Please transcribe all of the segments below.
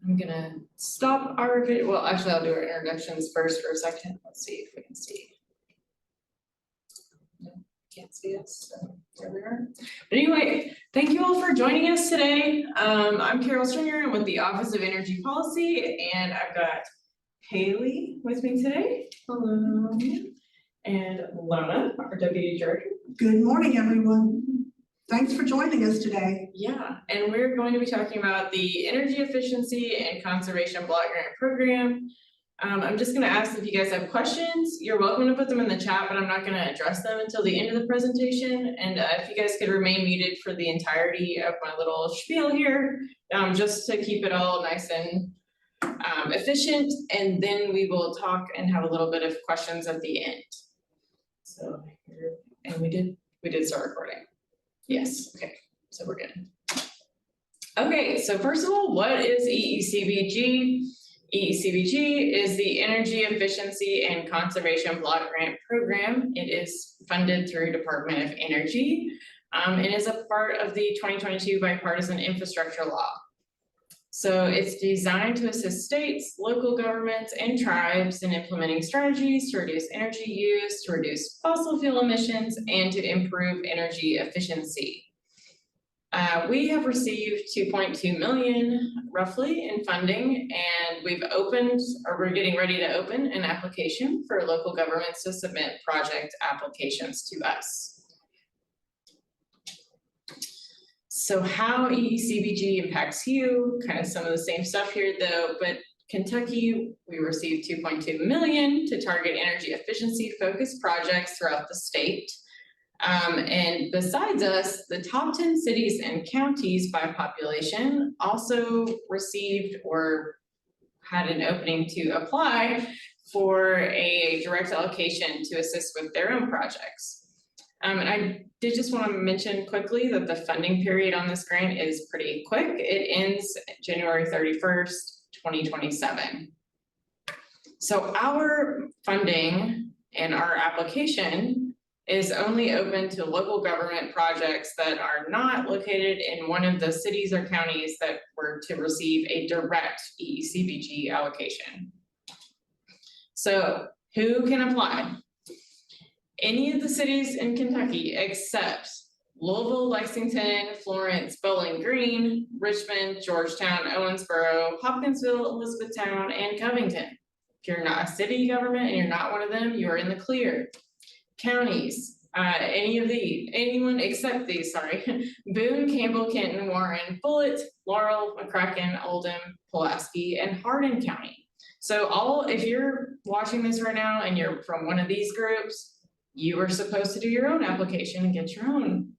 I'm gonna stop our video. Well, actually, I'll do our introductions first for a second. Let's see if we can see. No, can't see us, so there we are. But anyway, thank you all for joining us today. I'm Carol Stringer. I'm with the Office of Energy Policy, and I've got Haley with me today. Hello. And Lona, our Deputy Director. Good morning, everyone. Thanks for joining us today. Yeah, and we're going to be talking about the Energy Efficiency and Conservation Block Grant Program. I'm just going to ask if you guys have questions. You're welcome to put them in the chat, but I'm not going to address them until the end of the presentation. And if you guys could remain muted for the entirety of my little spiel here, just to keep it all nice and efficient, and then we will talk and have a little bit of questions at the end. So, and we did start recording. Yes, okay, so we're good. Okay, so first of all, what is EECBG? EECBG is the Energy Efficiency and Conservation Block Grant Program. It is funded through Department of Energy and is a part of the 2022 Bipartisan Infrastructure Law. So it's designed to assist states, local governments, and tribes in implementing strategies to reduce energy use, to reduce fossil fuel emissions, and to improve energy efficiency. We have received $2.2 million roughly in funding, and we've opened, or we're getting ready to open an application for local governments to submit project applications to us. So how EECBG impacts you, kind of some of the same stuff here though, but Kentucky, we received $2.2 million to target energy efficiency focused projects throughout the state. And besides us, the top 10 cities and counties by population also received or had an opening to apply for a direct allocation to assist with their own projects. And I did just want to mention quickly that the funding period on this grant is pretty quick. It ends January 31st, 2027. So our funding and our application is only open to local government projects that are not located in one of the cities or counties that were to receive a direct EECBG allocation. So who can apply? Any of the cities in Kentucky except Louisville, Lexington, Florence, Bowling Green, Richmond, Georgetown, Owensboro, Hopkinsville, Elizabethtown, and Covington. If you're not a city government and you're not one of them, you are in the clear. Counties, anyone except these, sorry. Boone, Campbell, Kenton, Warren, Bullitt, Laurel, McCracken, Oldham, Pulaski, and Hardin County. So if you're watching this right now and you're from one of these groups, you are supposed to do your own application and get your own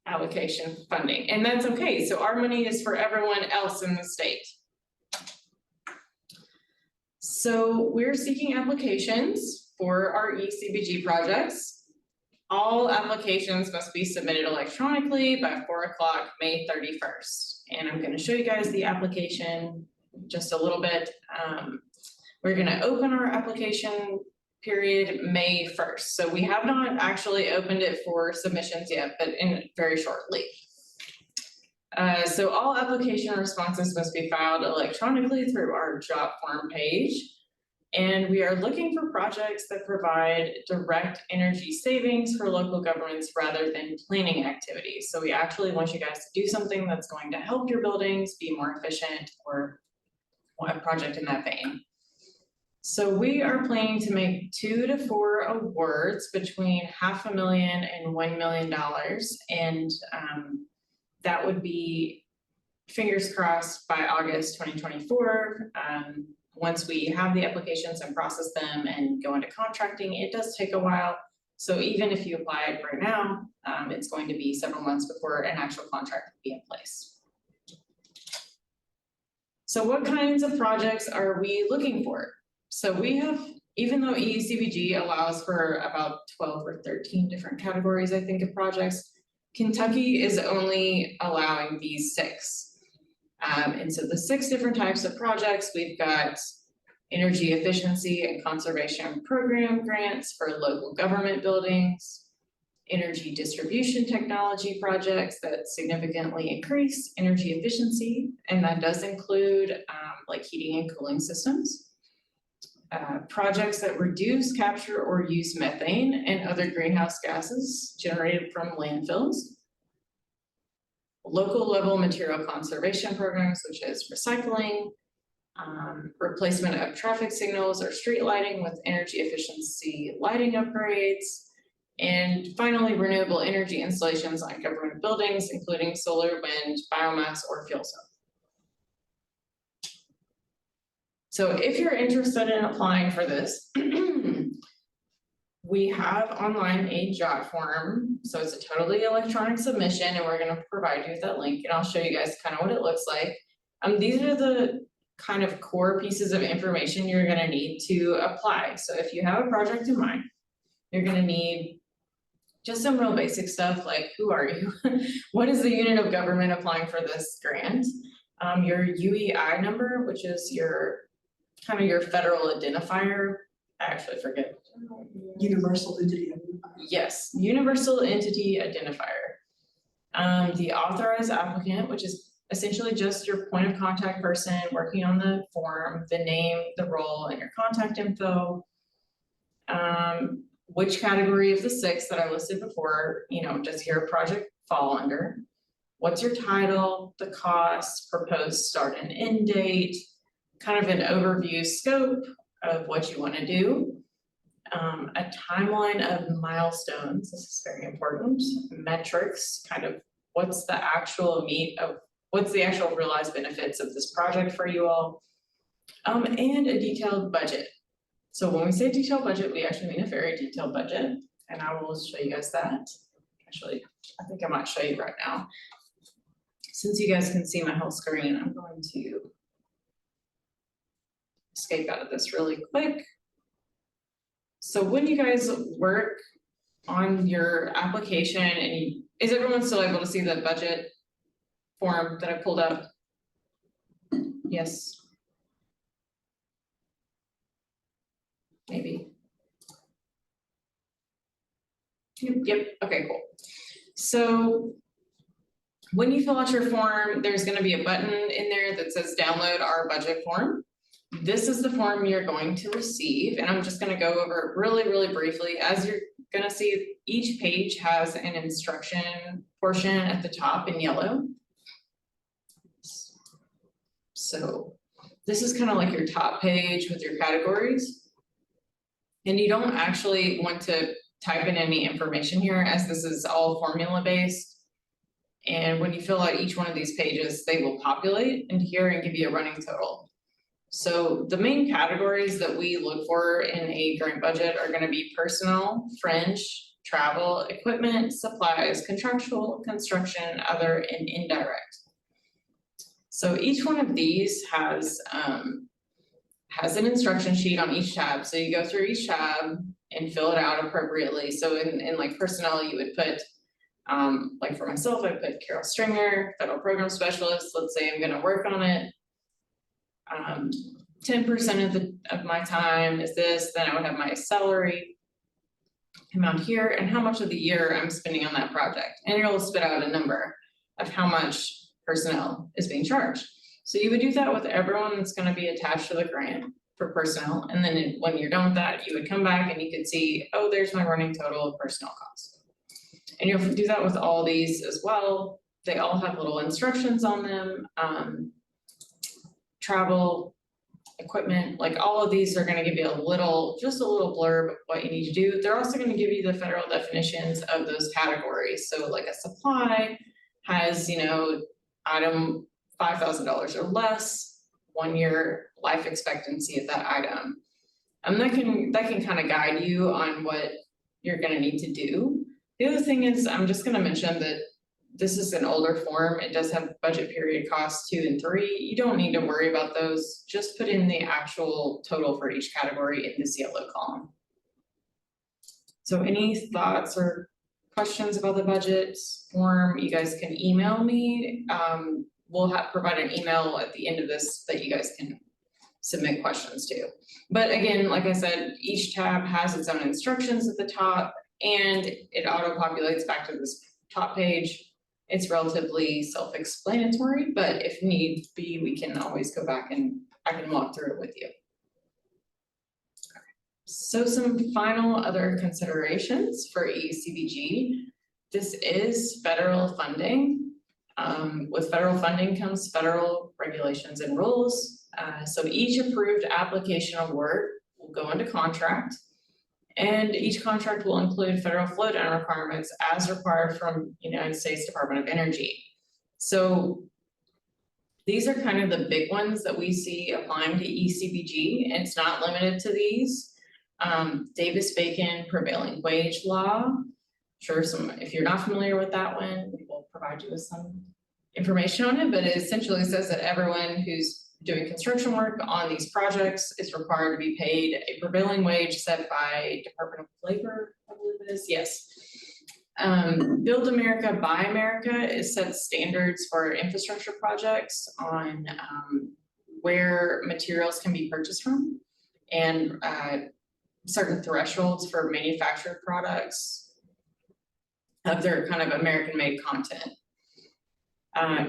allocation funding, and that's okay. So our money is for everyone else in the state. So we're seeking applications for our EECBG projects. All applications must be submitted electronically by 4 o'clock, May 31st. And I'm going to show you guys the application just a little bit. We're going to open our application period May 1st. So we have not actually opened it for submissions yet, but very shortly. So all application responses must be filed electronically through our job form page. And we are looking for projects that provide direct energy savings for local governments rather than planning activities. So we actually want you guys to do something that's going to help your buildings be more efficient, or a project in that vein. So we are planning to make 2 to 4 awards between $500,000 and $1 million. And that would be, fingers crossed, by August 2024. Once we have the applications and process them and go into contracting, it does take a while. So even if you apply right now, it's going to be several months before an actual contract will be in place. So what kinds of projects are we looking for? So we have, even though EECBG allows for about 12 or 13 different categories, I think, of projects, Kentucky is only allowing these 6. And so the 6 different types of projects, we've got energy efficiency and conservation program grants for local government buildings, energy distribution technology projects that significantly increase energy efficiency, and that does include like heating and cooling systems. Projects that reduce, capture, or use methane and other greenhouse gases generated from landfills. Local level material conservation programs, such as recycling, replacement of traffic signals or street lighting with energy efficiency lighting upgrades. And finally, renewable energy installations on government buildings, including solar, wind, biomass, or fuel cell. So if you're interested in applying for this, we have online a jot form. So it's a totally electronic submission, and we're gonna provide you with that link, and I'll show you guys kind of what it looks like. These are the kind of core pieces of information you're gonna need to apply. So if you have a project in mind, you're gonna need just some real basic stuff like, who are you? What is the unit of government applying for this grant? Your UEI number, which is your kind of your federal identifier. I actually forget. Universal entity identifier. Yes, universal entity identifier. The authorized applicant, which is essentially just your point of contact person working on the form, the name, the role, and your contact info. Which category of the 6 that I listed before, does your project fall under? What's your title, the cost, proposed start and end date, kind of an overview scope of what you want to do, a timeline of milestones, this is very important, metrics, kind of what's the actual realized benefits of this project for you all, and a detailed budget. So when we say detailed budget, we actually mean a very detailed budget, and I will show you guys that. Actually, I think I might show you right now. Since you guys can see my whole screen, I'm going to escape out of this really quick. So when you guys work on your application, and is everyone still able to see the budget form that I pulled up? Yes. Maybe. Yep, okay, cool. So when you fill out your form, there's gonna be a button in there that says download our budget form. This is the form you're going to receive, and I'm just gonna go over it really, really briefly. As you're gonna see, each page has an instruction portion at the top in yellow. So this is kind of like your top page with your categories. And you don't actually want to type in any information here, as this is all formula based. And when you fill out each one of these pages, they will populate into here and give you a running total. So the main categories that we look for in a grant budget are going to be personnel, fringe, travel, equipment, supplies, contractual, construction, other, and indirect. So each one of these has an instruction sheet on each tab. So you go through each tab and fill it out appropriately. So in like personnel, you would put, like for myself, I put Carol Stringer, federal program specialist. Let's say I'm gonna work on it. 10% of my time is this, then I would have my salary amount here and how much of the year I'm spending on that project. And it'll spit out a number of how much personnel is being charged. So you would do that with everyone that's gonna be attached to the grant for personnel. And then when you're done with that, you would come back and you could see, oh, there's my running total of personnel costs. And you'll do that with all these as well. They all have little instructions on them. Travel, equipment, like all of these are gonna give you just a little blurb of what you need to do. They're also gonna give you the federal definitions of those categories. So like a supply has, item $5,000 or less, 1 year life expectancy of that item. And that can kind of guide you on what you're gonna need to do. The other thing is, I'm just gonna mention that this is an older form. It does have budget period costs 2 and 3. You don't need to worry about those. Just put in the actual total for each category in this yellow column. So any thoughts or questions about the budget form, you guys can email me. We'll provide an email at the end of this that you guys can submit questions to. But again, like I said, each tab has its own instructions at the top. and it auto-populates back to this top page. It's relatively self-explanatory, but if need be, we can always go back and I can walk through it with you. So some final other considerations for EECBG. This is federal funding. With federal funding comes federal regulations and rules. So each approved application award will go into contract, and each contract will include federal flow down requirements as required from United States Department of Energy. So these are kind of the big ones that we see applying to EECBG, and it's not limited to these. Davis-Bacon prevailing wage law. Sure, if you're not familiar with that one, we will provide you with some information on it, but it essentially says that everyone who's doing construction work on these projects is required to be paid a prevailing wage set by Department of Labor, I believe it is, yes. Build America, Buy America is set standards for infrastructure projects on where materials can be purchased from, and certain thresholds for manufactured products of their kind of American-made content.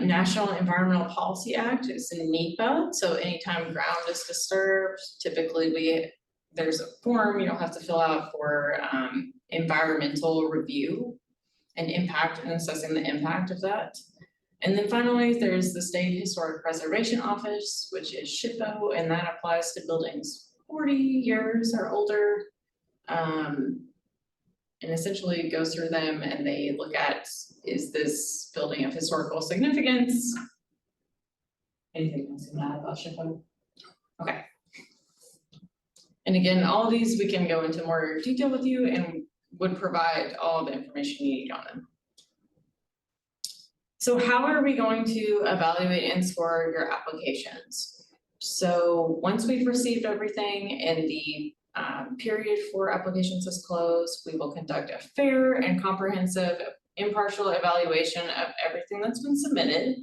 National Environmental Policy Act is in NEPA, so anytime ground is disturbed, typically there's a form you don't have to fill out for environmental review and impact and assessing the impact of that. And then finally, there's the State Historic Preservation Office, which is SHPO, and that applies to buildings 40 years or older. And essentially goes through them and they look at, is this building of historical significance? Anything else in that about SHPO? Okay. And again, all of these we can go into more detail with you and would provide all the information you need on them. So how are we going to evaluate and score your applications? So once we've received everything and the period for applications is closed, we will conduct a fair and comprehensive impartial evaluation of everything that's been submitted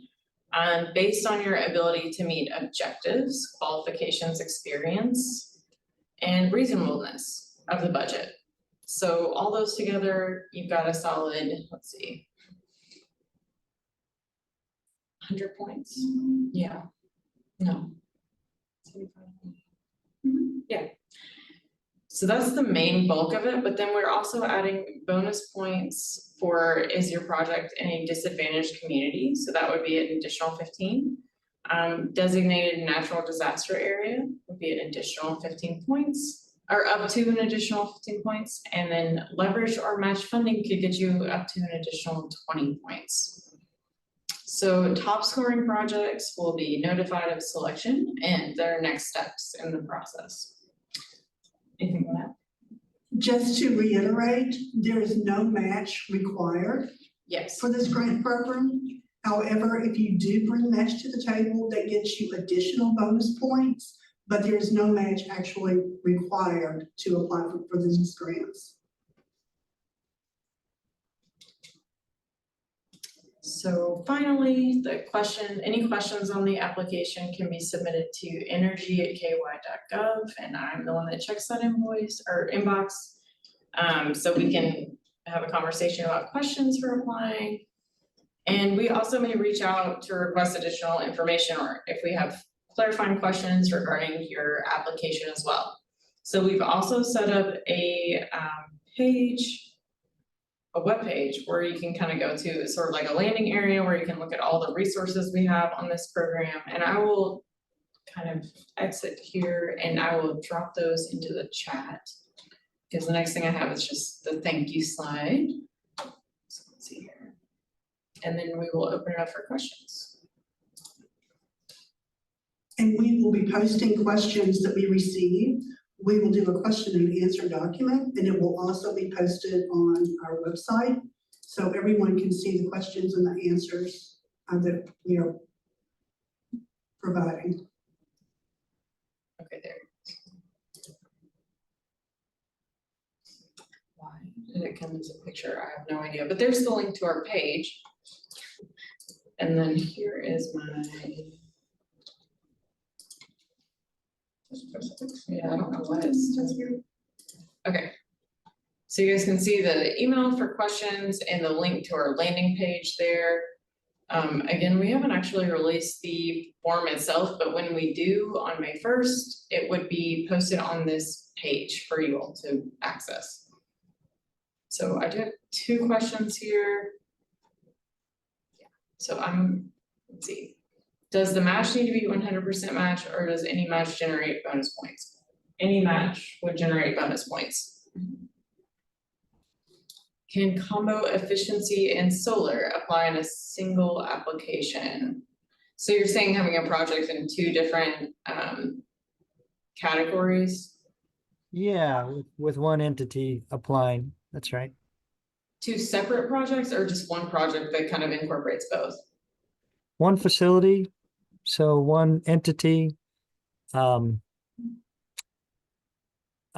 based on your ability to meet objectives, qualifications, experience, and reasonableness of the budget. So all those together, you've got a solid, let's see, 100 points. Yeah, no. 75. Yeah. So that's the main bulk of it, but then we're also adding bonus points for, is your project in a disadvantaged community? So that would be an additional 15. Designated natural disaster area would be an additional 15 points, or up to an additional 15 points. And then leverage or match funding could get you up to an additional 20 points. So top scoring projects will be notified of selection and their next steps in the process. Anything on that? Just to reiterate, there is no match required Yes. for this grant program. However, if you do bring match to the table, that gets you additional bonus points, but there is no match actually required to apply for these grants. So finally, any questions on the application can be submitted to energy@ky.gov, and I'm the one that checks that inbox. So we can have a conversation about questions for applying. And we also may reach out to request additional information, or if we have clarifying questions regarding your application as well. So we've also set up a web page where you can kind of go to sort of like a landing area where you can look at all the resources we have on this program. And I will kind of exit here and I will drop those into the chat, because the next thing I have is just the thank you slide. So let's see here. And then we will open it up for questions. And we will be posting questions that we receive. We will do a question and answer document, and it will also be posted on our website, so everyone can see the questions and the answers that we are providing. Okay, there. Why did it come as a picture? I have no idea, but there's the link to our page. And then here is my, yeah, I don't know what it's doing here. Okay, So you guys can see the email for questions and the link to our landing page there. Again, we haven't actually released the form itself, but when we do on May 1st, it would be posted on this page for you all to access. So I do have 2 questions here. Yeah. So let's see. Does the match need to be 100% match, or does any match generate bonus points? Any match would generate bonus points. Can combo efficiency and solar apply in a single application? So you're saying having a project in 2 different categories? Yeah, with one entity applying, that's right. 2 separate projects, or just one project that kind of incorporates both? One facility, so one entity.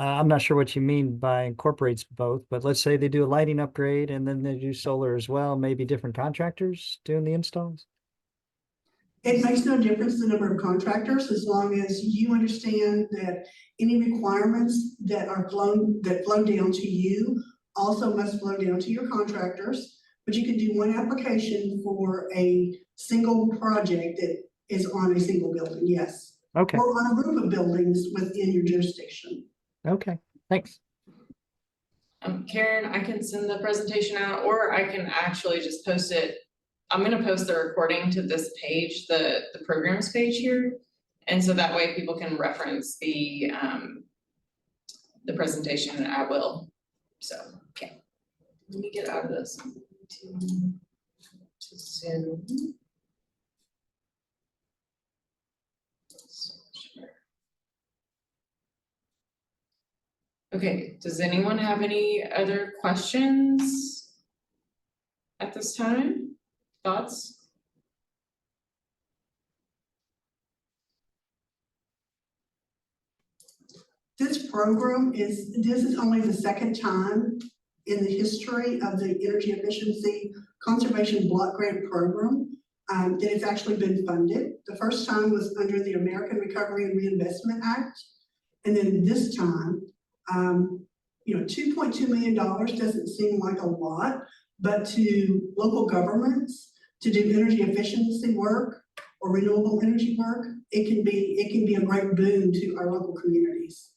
I'm not sure what you mean by incorporates both, but let's say they do a lighting upgrade and then they do solar as well, maybe different contractors doing the installs? It makes no difference the number of contractors, as long as you understand that any requirements that flow down to you also must flow down to your contractors. But you can do one application for a single project that is on a single building, yes. Okay, Or on a group of buildings within your jurisdiction. okay, thanks. Karen, I can send the presentation out, or I can actually just post it. I'm gonna post the recording to this page, the programs page here. And so that way people can reference the presentation at will. So, okay. Let me get out of this. To Zoom. Okay, does anyone have any other questions at this time? Thoughts? This program this is only the 2nd time in the history of the Energy Efficiency Conservation Block Grant Program that it's actually been funded. The first time was under the American Recovery and Reinvestment Act. And then this time, $2.2 million doesn't seem like a lot, but to local governments to do energy efficiency work or renewable energy work, it can be a great boon to our local communities.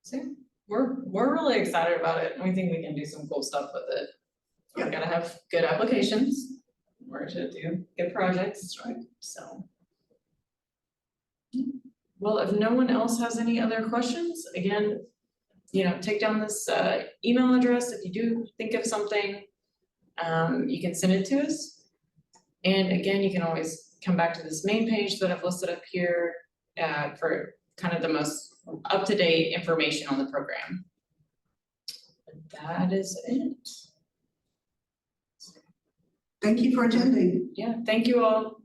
So we're really excited about it, and we think we can do some cool stuff with it. We Yeah. gotta have good applications in order to do good projects, right? So. Well, if no one else has any other questions, again, take down this email address. If you do think of something, you can send it to us. And again, you can always come back to this main page that I've listed up here for kind of the most up-to-date information on the program. But that is it. Thank you for attending. Yeah, thank you all.